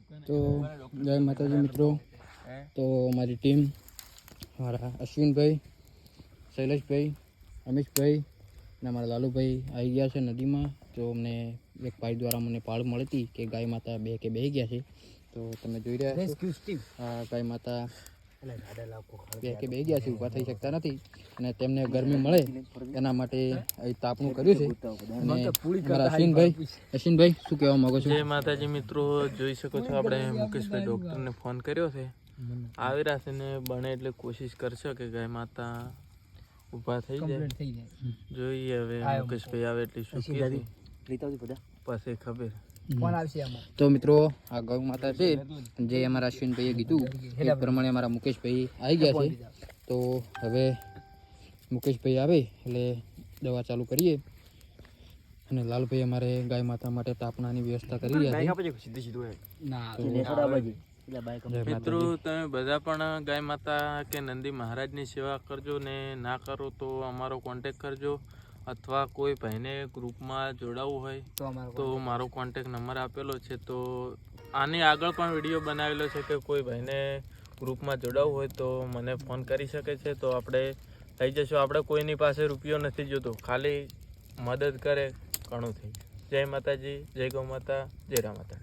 तो जय माता जी मित्रों। तो हमारी टीम हमारा अश्विन भाई, शैलेष भाई, अमिश भाई ने हमारा लालू भाई आई गया है नदी में। तो अमने एक भाई द्वारा मैंने पाड़ मળી હતી કે ગાય માતા બે કે બેહી ગયા છે। तो તમે જોઈ રહ્યા છો આ ગાય માતા બે કે બેહી ગયા છે, ઊભા થઈ શકતા નથી અને તેમને ગરમી મળે એના માટે અહીં તાપણું કર્યું છે। અને અમારા અશ્વિનભાઈ શું કહેવા માંગો છો? જય માતાજી મિત્રો, જોઈ શકો છો આપણે મુકેશભાઈ ડૉક્ટરને ફોન કર્યો છે, આવી રહ્યા છે ને બને એટલે કોશિશ કરશો કે ગાય માતા ઊભા થઈ જાય। જોઈએ હવે મુકેશભાઈ આવે એટલે શું કે પછી ખબર तो मित्रों आ गौ माता है जे अमरा अश्विन भाई कीधु ए प्रमाणे अमरा मुकेश भाई आई गया है। तो हवे मुकेश भाई आवे એટલે દવા ચાલુ કરીએ અને લાલ ભાઈ અમારે ગાય માતા માટે તાપણાની વ્યવસ્થા કરી રહ્યા છે। મિત્રો તમે બધા પણ ગાય માતા કે નંદી મહારાજની સેવા કરજો ને ના કરો તો અમારો કોન્ટેક્ટ કરજો, અથવા કોઈ ભાઈને ગ્રુપમાં જોડાવવું હોય તો મારો કોન્ટેક્ટ નંબર આપેલો છે। તો આની આગળ પણ વિડીયો બનાવેલો છે કે કોઈ ભાઈને ગ્રુપમાં જોડાવવું હોય તો મને ફોન કરી શકે છે, તો આપણે થઈ જશું। આપણે કોઈની પાસે રૂપિયો નથી જોતો, ખાલી મદદ કરે ઘણું થઈ। જય માતાજી, જય ગૌ માતા, જય રામ માતા।